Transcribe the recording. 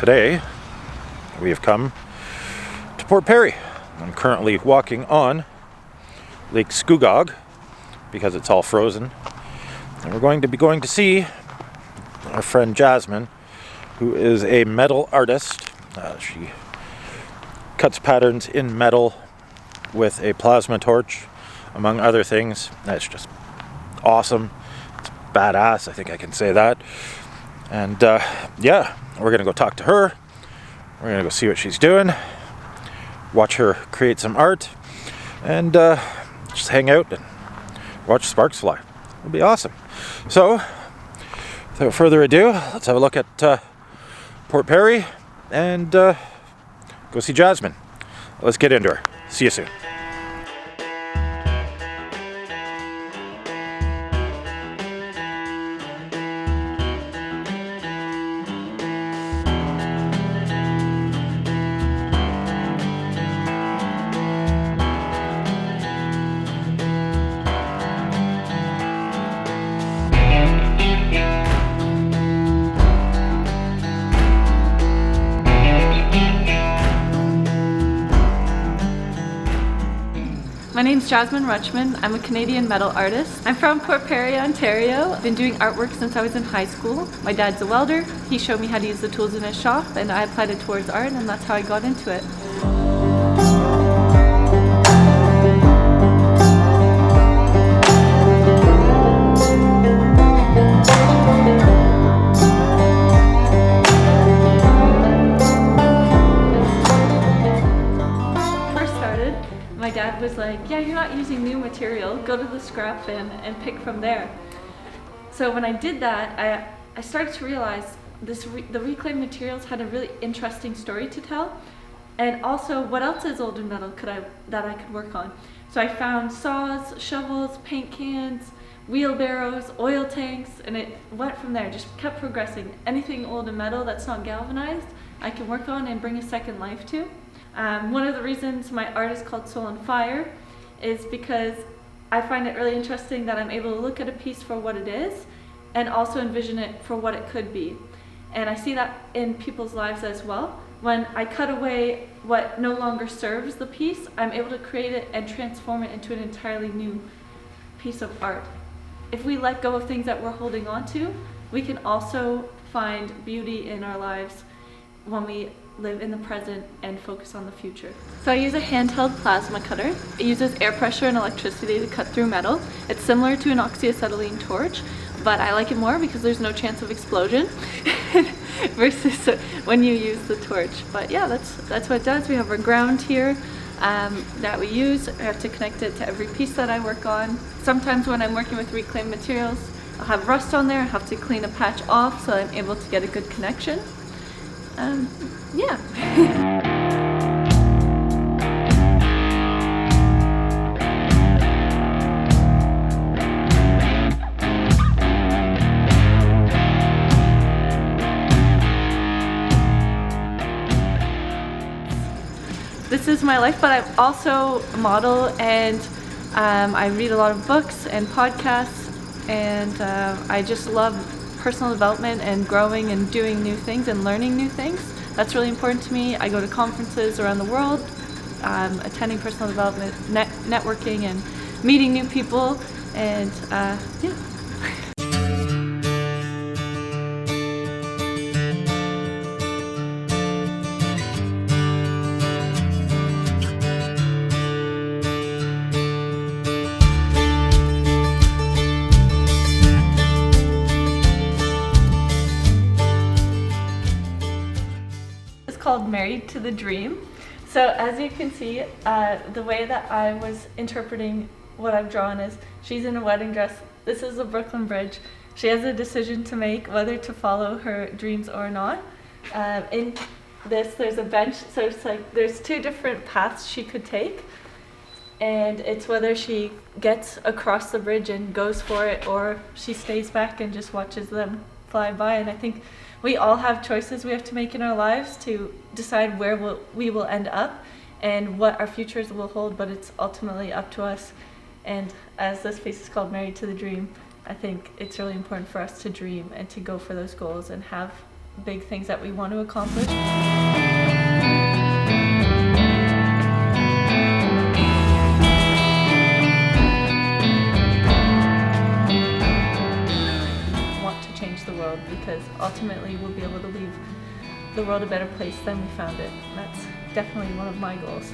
today we have come to Port Perry. I'm currently walking on Lake Scugog because it's all frozen. And we're going to see our friend Jasmine, who is a metal artist. She cuts patterns in metal with a plasma torch, among other things. That's just awesome. It's badass, I think I can say that. And we're gonna go talk to her. We're gonna go see what she's doing, watch her create some art, and just hang out and watch sparks fly. It'll be awesome. So, without further ado, let's have a look at Port Perry and go see Jasmine. Let's get into her. See you soon. My name's Jasmine Rutschman. I'm a Canadian metal artist. I'm from Port Perry, Ontario. I've been doing artwork since I was in high school. My dad's a welder. He showed me how to use the tools in his shop, and I applied it towards art, and that's how I got into it. My dad was like, yeah, you're not using new material, go to the scrap bin and pick from there. So when I did that, I started to realize the reclaimed materials had a really interesting story to tell, and also what else is old and metal that I could work on. So I found saws, shovels, paint cans, wheelbarrows, oil tanks, and it went from there, just kept progressing. Anything old and metal that's not galvanized, I can work on and bring a second life to. One of the reasons my art is called Soul and Fire is because I find it really interesting that I'm able to look at a piece for what it is and also envision it for what it could be. And I see that in people's lives as well. When I cut away what no longer serves the piece, I'm able to create it and transform it into an entirely new piece of art. If we let go of things that we're holding on to, we can also find beauty in our lives when we live in the present and focus on the future. So I use a handheld plasma cutter. It uses air pressure and electricity to cut through metal. It's similar to an oxyacetylene torch, but I like it more because there's no chance of explosion versus when you use the torch. But yeah, that's what it does. We have our ground here that we use. I have to connect it to every piece that I work on. Sometimes when I'm working with reclaimed materials, I'll have rust on there. I have to clean a patch off so I'm able to get a good connection. Yeah. This is my life, but I'm also a model, and I read a lot of books and podcasts, and I just love personal development and growing and doing new things and learning new things. That's really important to me. I go to conferences around the world, attending personal development, networking, and meeting new people, and yeah. Called Married to the Dream. So as you can see, the way that I was interpreting what I've drawn is she's in a wedding dress. This is the Brooklyn Bridge. She has a decision to make whether to follow her dreams or not. In this, there's a bench, so it's like there's two different paths she could take, and it's whether she gets across the bridge and goes for it, or she stays back and just watches them fly by. And I think we all have choices we have to make in our lives to decide where we will end up and what our futures will hold, but it's ultimately up to us. And as this piece is called Married to the Dream, I think it's really important for us to dream and to go for those goals and have big things that we want to accomplish. Want to change the world, because ultimately we'll be able to leave the world a better place than we found it. And that's definitely one of my goals.